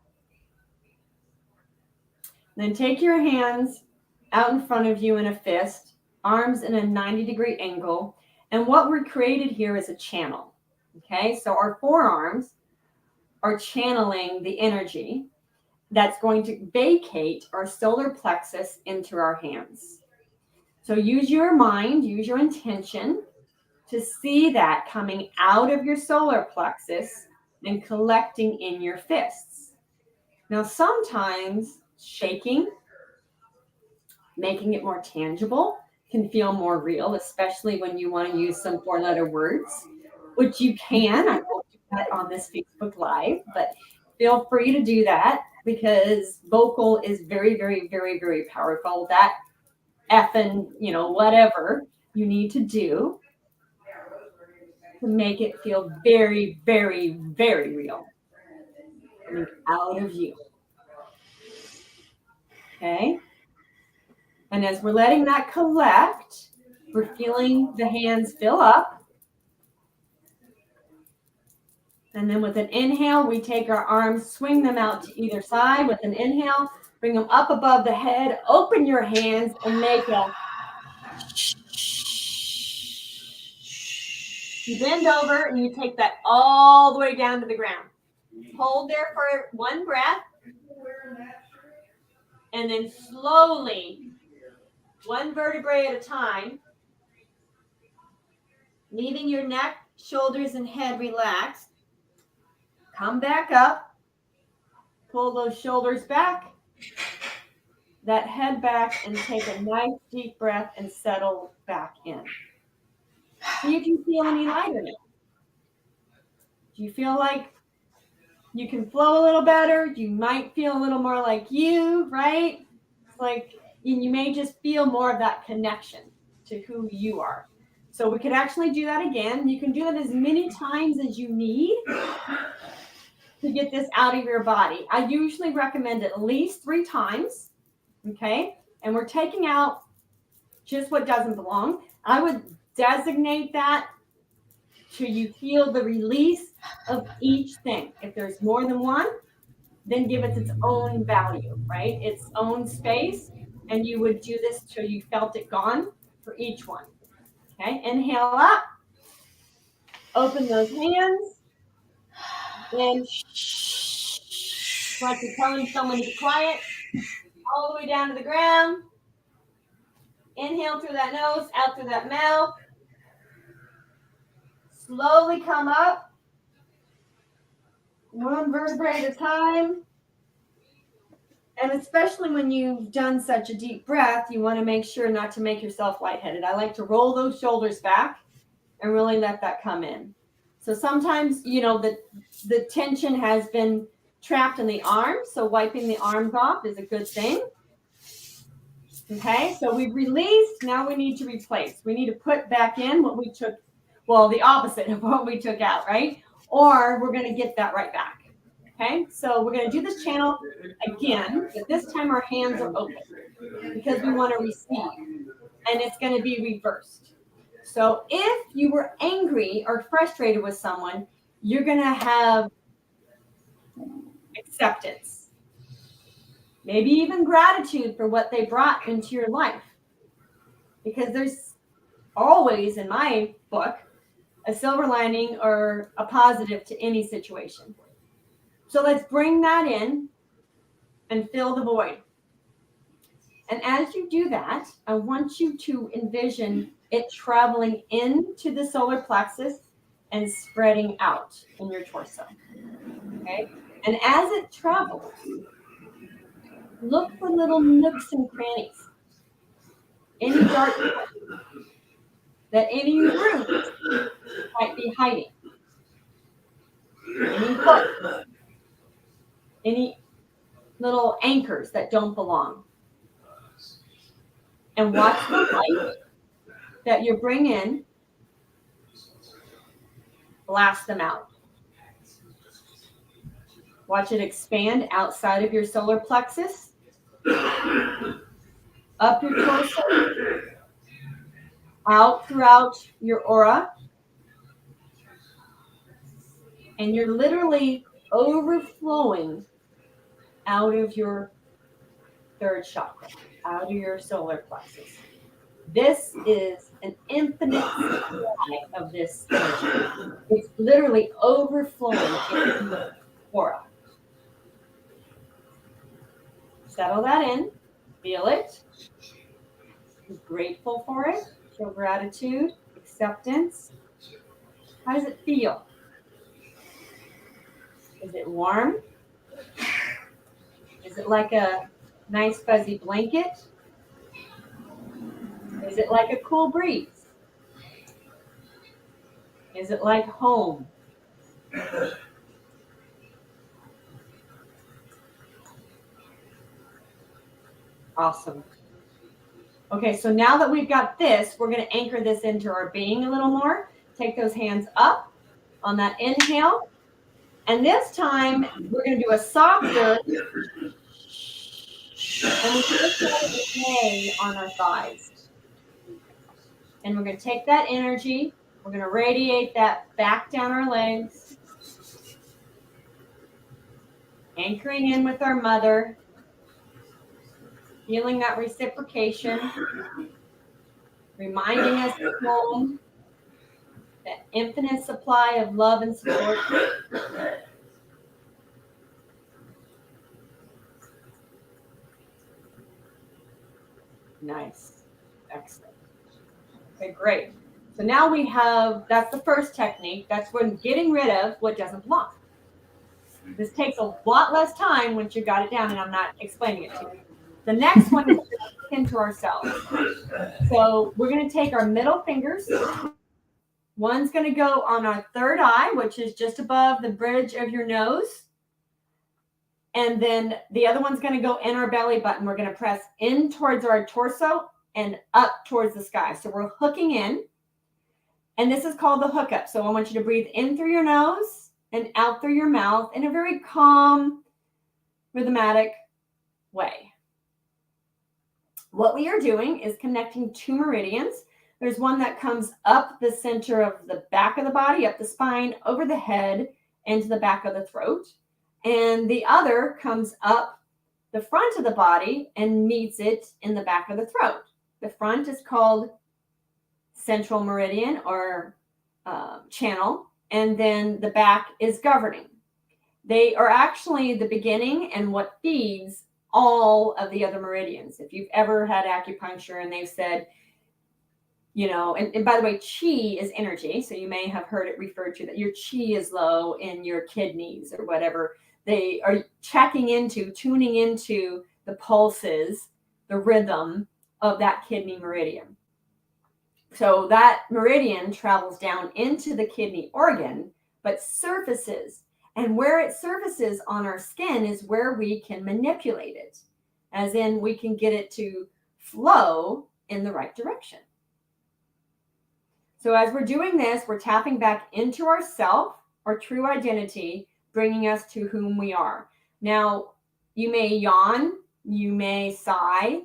Then take your hands out in front of you in a fist, arms in a 90-degree angle. And what we're created here is a channel. Okay, so our forearms are channeling the energy that's going to vacate our solar plexus into our hands. So use your mind, use your intention to see that coming out of your solar plexus and collecting in your fists. Now, sometimes shaking, making it more tangible, can feel more real, especially when you want to use some four-letter words, which you can. I won't do that on this Facebook Live, but feel free to do that because vocal is very, very, very, very powerful. That effing, whatever you need to do to make it feel very, very, very real coming out of you. Okay? And as we're letting that collect, we're feeling the hands fill up. And then with an inhale, we take our arms, swing them out to either side. With an inhale, bring them up above the head, open your hands, and make a you bend over and you take that all the way down to the ground. Hold there for one breath. And then slowly, one vertebrae at a time, leaving your neck, shoulders, and head relaxed. Come back up. Pull those shoulders back, that head back, and take a nice deep breath and settle back in. See if you feel any lighter now. Do you feel like you can flow a little better? You might feel a little more like you, right? It's like you may just feel more of that connection to who you are. So we could actually do that again. You can do that as many times as you need to get this out of your body. I usually recommend at least 3 times, okay? And we're taking out just what doesn't belong. I would designate that till you feel the release of each thing. If there's more than one, then give it its own value, right? Its own space. And you would do this till you felt it gone for each one. Okay, inhale up. Open those hands. And like you're telling someone to be quiet. All the way down to the ground. Inhale through that nose, out through that mouth. Slowly come up. One vertebrae at a time. And especially when you've done such a deep breath, you want to make sure not to make yourself lightheaded. I like to roll those shoulders back and really let that come in. So sometimes, the tension has been trapped in the arms, so wiping the arms off is a good thing. Okay, so we've released, now we need to replace. We need to put back in what we took, well, the opposite of what we took out, right? Or we're going to get that right back. Okay, so we're going to do this channel again, but this time our hands are open because we want to receive, and it's going to be reversed. So if you were angry or frustrated with someone, you're going to have acceptance, maybe even gratitude for what they brought into your life. Because there's always, in my book, a silver lining or a positive to any situation. So let's bring that in and fill the void. And as you do that, I want you to envision it traveling into the solar plexus and spreading out in your torso. Okay? And as it travels, look for little nooks and crannies, any dark that any roots might be hiding, any hooks, any little anchors that don't belong. And watch the light that you bring in blast them out. Watch it expand outside of your solar plexus, up your torso, out throughout your aura. And you're literally overflowing out of your third chakra, out of your solar plexus. This is an infinite supply of this energy. It's literally overflowing into the aura. Settle that in, feel it, be grateful for it, show gratitude, acceptance. How does it feel? Is it warm? Is it like a nice fuzzy blanket? Is it like a cool breeze? Is it like home? Awesome. Okay, so now that we've got this, we're going to anchor this into our being a little more. Take those hands up on that inhale. And this time, we're going to do a softer, and we just let it lay on our thighs. And we're going to take that energy, we're going to radiate that back down our legs, anchoring in with our mother, feeling that reciprocation, reminding us of home, that infinite supply of love and support. Nice. Excellent. Okay, great. So now we have, that's the first technique. That's when getting rid of what doesn't belong. This takes a lot less time once you got it down, and I'm not explaining it to you. The next one is into ourselves. So we're going to take our middle fingers. One's going to go on our third eye, which is just above the bridge of your nose. And then the other one's going to go in our belly button. We're going to press in towards our torso and up towards the sky. So we're hooking in. And this is called the hookup. So I want you to breathe in through your nose and out through your mouth in a very calm, rhythmic way. What we are doing is connecting two meridians. There's one that comes up the center of the back of the body, up the spine, over the head, into the back of the throat. And the other comes up the front of the body and meets it in the back of the throat. The front is called central meridian or channel, and then the back is governing. They are actually the beginning and what feeds all of the other meridians. If you've ever had acupuncture and they've said, and by the way, chi is energy. So you may have heard it referred to that your chi is low in your kidneys or whatever. they are tuning into the pulses, the rhythm of that kidney meridian. So that meridian travels down into the kidney organ, but surfaces. And where it surfaces on our skin is where we can manipulate it, as in we can get it to flow in the right direction. So as we're doing this, we're tapping back into ourself, our true identity, bringing us to whom we are. Now, you may yawn, you may sigh,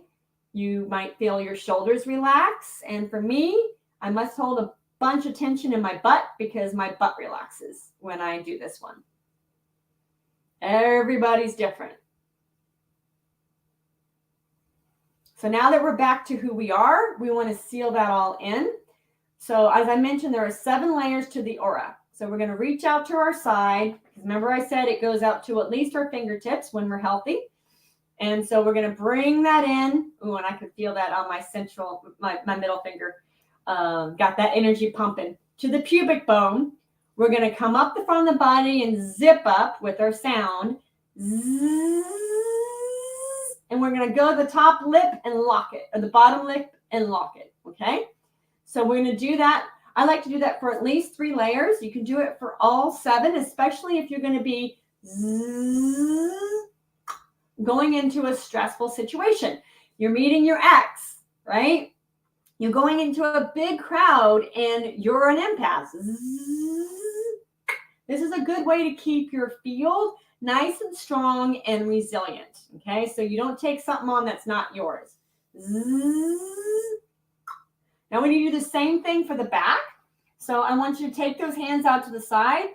you might feel your shoulders relax. And for me, I must hold a bunch of tension in my butt because my butt relaxes when I do this one. Everybody's different. So now that we're back to who we are, we want to seal that all in. So as I mentioned, there are 7 layers to the aura. So we're going to reach out to our side. Remember I said it goes out to at least our fingertips when we're healthy. And so we're going to bring that in. Ooh, and I can feel that on my middle finger. Got that energy pumping to the pubic bone. We're going to come up the front of the body and zip up with our sound. Zzz, and we're going to go to the top lip and lock it, or the bottom lip and lock it. Okay. So we're going to do that. I like to do that for at least 3 layers. You can do it for all 7, especially if you're going to be going into a stressful situation. You're meeting your ex, right? You're going into a big crowd and you're an empath. This is a good way to keep your field nice and strong and resilient. Okay, so you don't take something on that's not yours. Now when you do the same thing for the back, so I want you to take those hands out to the side,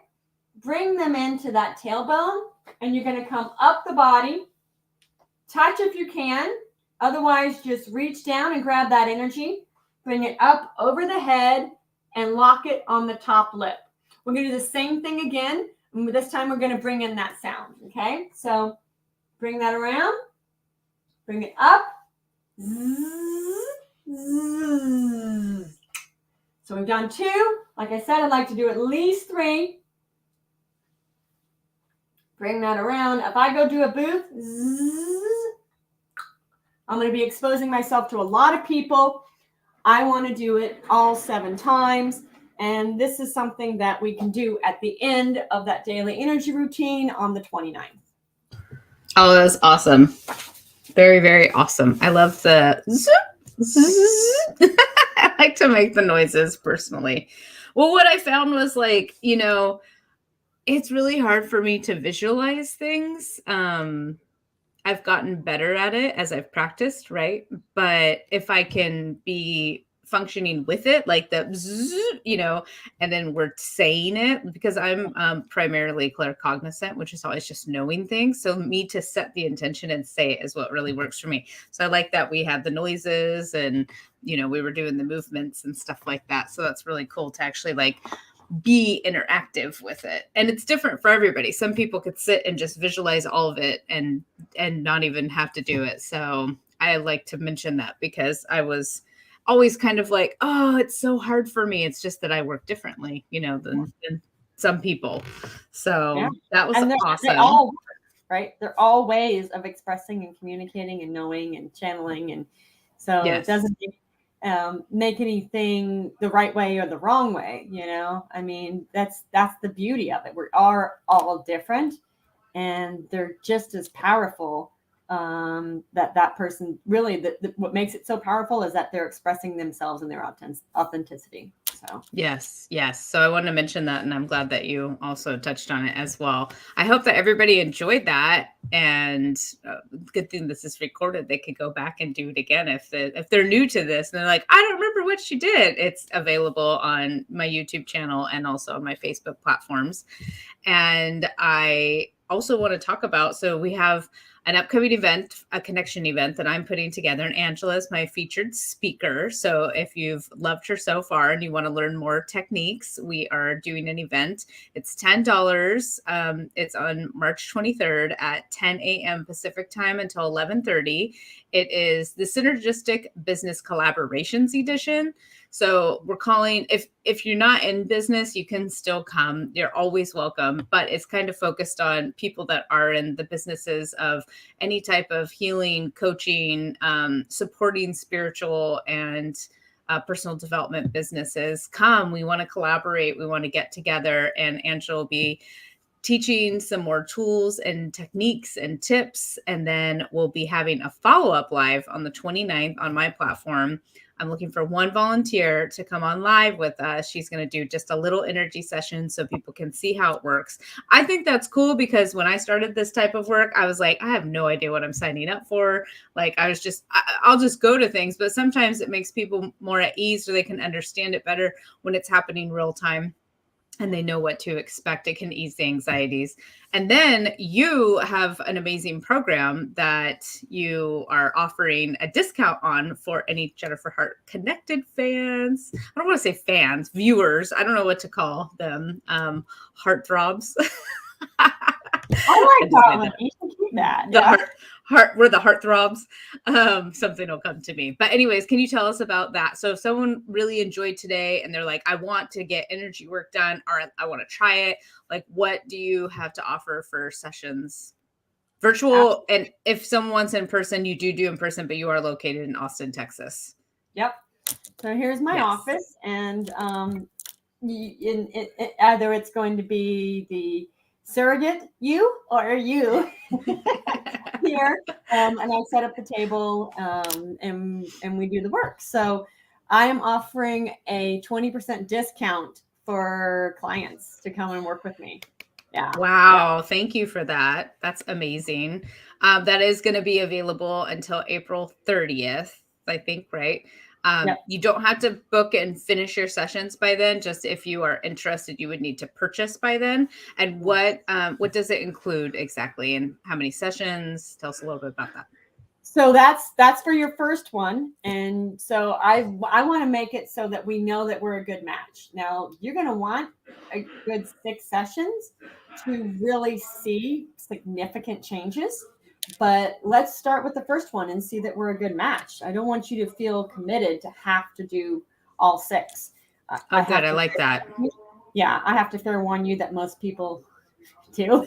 bring them into that tailbone, and you're going to come up the body, touch if you can. Otherwise, just reach down and grab that energy, bring it up over the head, and lock it on the top lip. We're going to do the same thing again. And this time we're going to bring in that sound. Okay, so bring that around, bring it up. So we've done 2. Like I said, I'd like to do at least 3. Bring that around. If I go do a booth, I'm going to be exposing myself to a lot of people. I want to do it all 7 times. And this is something that we can do at the end of that daily energy routine on the 29th. Oh, that's awesome. Very, very awesome. I love the I like to make the noises personally. Well, what I found was like, it's really hard for me to visualize things. I've gotten better at it as I've practiced, right? But if I can be functioning with it, like the, and then we're saying it, because I'm primarily claircognizant, which is always just knowing things. So me to set the intention and say it is what really works for me. So I like that we had the noises and, we were doing the movements and stuff like that. So that's really cool to actually like be interactive with it. And it's different for everybody. Some people could sit and just visualize all of it and not even have to do it. So I like to mention that because I was always kind of like, oh, it's so hard for me. It's just that I work differently, than some people. So that was awesome. They all, right? They're all ways of expressing and communicating and knowing and channeling. And so It doesn't make anything the right way or the wrong way. I mean, that's the beauty of it. We are all different and they're just as powerful. That person really, what makes it so powerful is that they're expressing themselves and their authenticity. So yes. So I wanted to mention that, and I'm glad that you also touched on it as well. I hope that everybody enjoyed that, and good thing this is recorded. They could go back and do it again if they're new to this and they're like, I don't remember what she did. It's available on my YouTube channel and also on my Facebook platforms. And I also want to talk about, so we have, an upcoming event, a connection event that I'm putting together. And Angela is my featured speaker. So if you've loved her so far and you want to learn more techniques, we are doing an event. It's $10. It's on March 23rd at 10 a.m. Pacific time until 11:30. It is the Synergistic Business Collaborations Edition. So we're calling, if you're not in business, you can still come. You're always welcome, but it's kind of focused on people that are in the businesses of any type of healing, coaching, supporting spiritual and personal development businesses. Come, we want to collaborate. We want to get together, and Angela will be teaching some more tools and techniques and tips. And then we'll be having a follow-up live on the 29th on my platform. I'm looking for one volunteer to come on live with us. She's going to do just a little energy session so people can see how it works. I think that's cool because when I started this type of work, I was like, I have no idea what I'm signing up for. Like I'll just go to things, but sometimes it makes people more at ease so they can understand it better when it's happening real time and they know what to expect. It can ease the anxieties. And then you have an amazing program that you are offering a discount on for any Jennifer Hart Connected fans. I don't want to say fans, viewers. I don't know what to call them. Heartthrobs. I like that one. You can keep that. Yeah. We're the heartthrobs. Something will come to me. But anyways, can you tell us about that? So if someone really enjoyed today and they're like, I want to get energy work done, or I want to try it, like what do you have to offer for sessions? Virtual, and if someone wants in person, you do in person, but you are located in Austin, Texas. Yep. So here's my office, and either it's going to be the surrogate you or you here, and I set up the table, and we do the work. So I am offering a 20% discount for clients to come and work with me. Yeah. Wow. Yeah. Thank you for that. That's amazing. That is going to be available until April 30th, I think, right? Yep. You don't have to book and finish your sessions by then. Just if you are interested, you would need to purchase by then. And what does it include exactly, and how many sessions? Tell us a little bit about that. So that's for your first one. And so I want to make it so that we know that we're a good match. Now, you're going to want a good 6 sessions to really see significant changes. But let's start with the first one and see that we're a good match. I don't want you to feel committed to have to do all 6. Oh, good. I like that. Yeah, I have to fair warn you that most people do.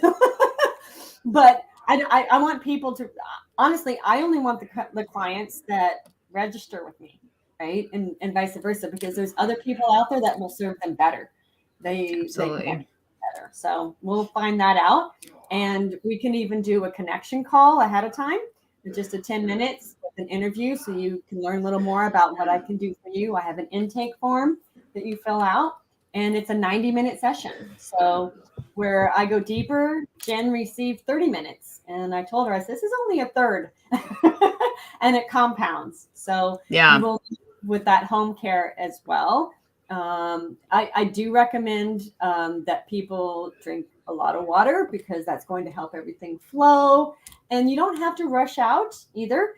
But I want people to, honestly, I only want the clients that register with me, right? And vice versa, because there's other people out there that will serve them better. Absolutely. They better. So we'll find that out. And we can even do a connection call ahead of time, just a 10 minutes with an interview, so you can learn a little more about what I can do for you. I have an intake form that you fill out, and it's a 90-minute session. So where I go deeper, Jen received 30 minutes. And I told her, I said, this is only a third. And it compounds. So yeah, you will with that home care as well. I do recommend that people drink a lot of water, because that's going to help everything flow. And you don't have to rush out either.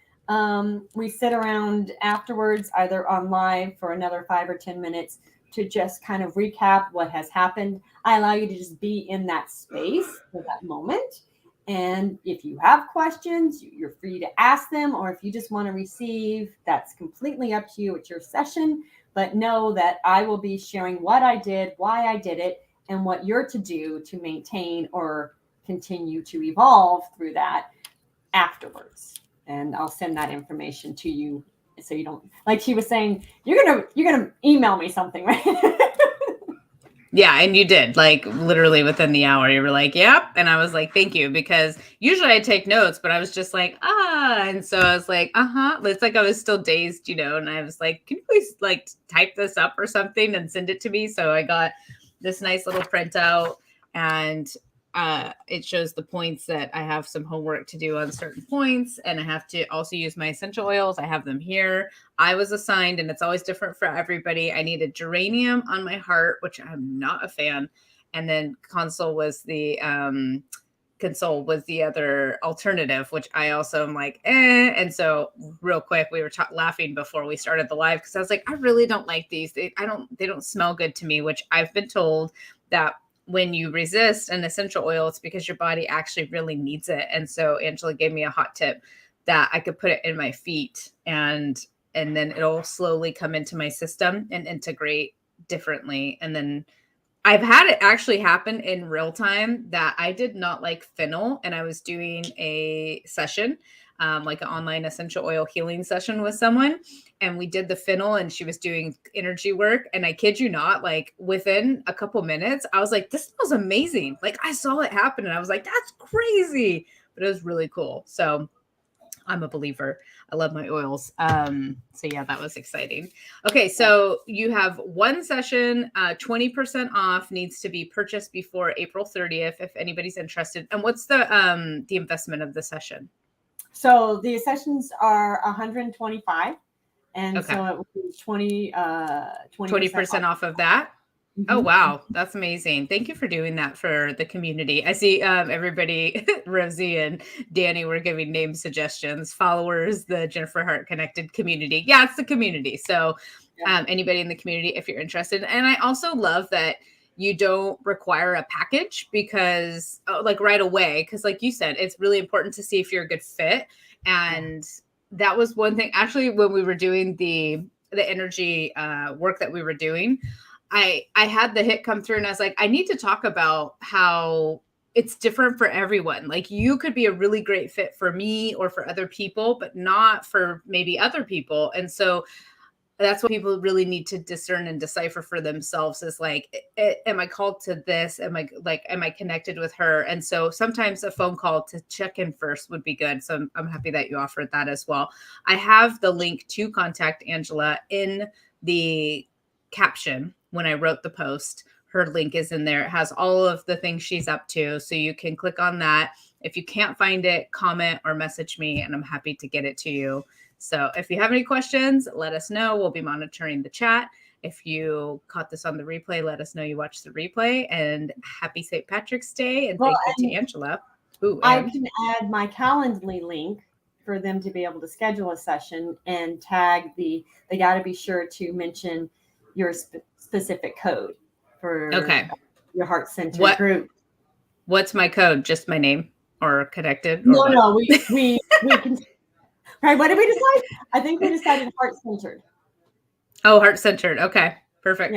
We sit around afterwards, either on live for another 5 or 10 minutes, to just kind of recap what has happened. I allow you to just be in that space for that moment. And if you have questions, you're free to ask them, or if you just want to receive, that's completely up to you. It's your session. But know that I will be sharing what I did, why I did it, and what you're to do to maintain or continue to evolve through that afterwards. And I'll send that information to you, so you don't, like she was saying, you're gonna email me something, right? Yeah, and you did, like, literally within the hour. You were like, yep. And I was like, thank you, because usually I take notes, but I was just like, and so I was like, it's like I was still dazed, and I was like, can you please like type this up or something and send it to me? So I got this nice little printout, and it shows the points that I have some homework to do on certain points, and I have to also use my essential oils. I have them here. I was assigned, and it's always different for everybody. I needed geranium on my heart, which I'm not a fan. And then Consul was the console was the other alternative, which I also am like, eh. And so real quick, we were laughing before we started the live because I was like, I really don't like these. They don't smell good to me, which I've been told that when you resist an essential oil, it's because your body actually really needs it. And so Angela gave me a hot tip that I could put it in my feet and then it'll slowly come into my system and integrate differently. And then I've had it actually happen in real time that I did not like fennel, and I was doing a session, like an online essential oil healing session with someone, and we did the fennel, and she was doing energy work. And I kid you not, like within a couple minutes, I was like, "This smells amazing!" Like I saw it happen, and I was like, "That's crazy!" But it was really cool. So I'm a believer. I love my oils. So yeah, that was exciting. Okay, so you have one session, 20% off, needs to be purchased before April 30th if anybody's interested. And what's the investment of the session? So the sessions are 125, and Okay. so it would be 20% off of that. Oh, wow. That's amazing. Thank you for doing that for the community. I see everybody, Rosie and Danny, were giving name suggestions. Followers, the Jennifer Hart Connected community. Yeah, it's the community. So anybody in the community, if you're interested. And I also love that you don't require a package because like right away, because like you said, it's really important to see if you're a good fit. And that was one thing actually when we were doing the energy work that we were doing. I had the hit come through and I was like, I need to talk about how it's different for everyone. Like you could be a really great fit for me or for other people, but not for maybe other people. And so that's what people really need to discern and decipher for themselves is like, am I called to this? Am I connected with her? And so sometimes a phone call to check in first would be good. So I'm happy that you offered that as well. I have the link to contact Angela in the caption when I wrote the post. Her link is in there. It has all of the things she's up to. So you can click on that. If you can't find it, comment or message me, and I'm happy to get it to you. So if you have any questions, let us know. We'll be monitoring the chat. If you caught this on the replay, let us know you watched the replay. And happy St. Patrick's Day. And thank you to Angela. Ooh, I can add my Calendly link for them to be able to schedule a session and tag they got to be sure to mention your specific code for your heart-centered group. What's my code? Just my name or connected? Or no, we can. Right, what did we decide? I think we decided heart-centered. Oh, heart-centered. Okay, perfect.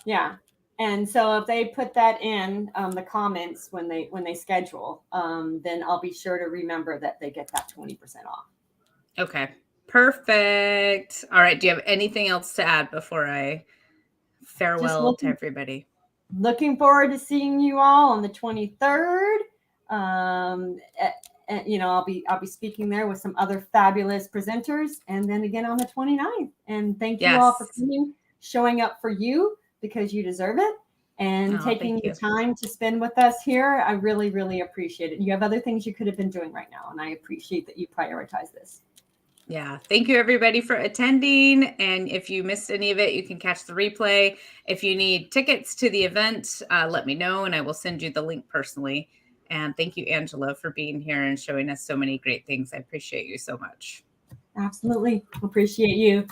Yeah. And so if they put that in the comments when they schedule, then I'll be sure to remember that they get that 20% off. Okay, perfect. All right. Do you have anything else to add before I farewell to everybody? Looking forward to seeing you all on the 23rd. I'll be speaking there with some other fabulous presenters, and then again on the 29th. And thank you all for coming, showing up for you because you deserve it, and taking the time to spend with us here. I really, really appreciate it. You have other things you could have been doing right now, and I appreciate that you prioritize this. Yeah. Thank you everybody for attending. And if you missed any of it, you can catch the replay. If you need tickets to the event, let me know and I will send you the link personally. And thank you, Angela, for being here and showing us so many great things. I appreciate you so much. Absolutely. Appreciate you.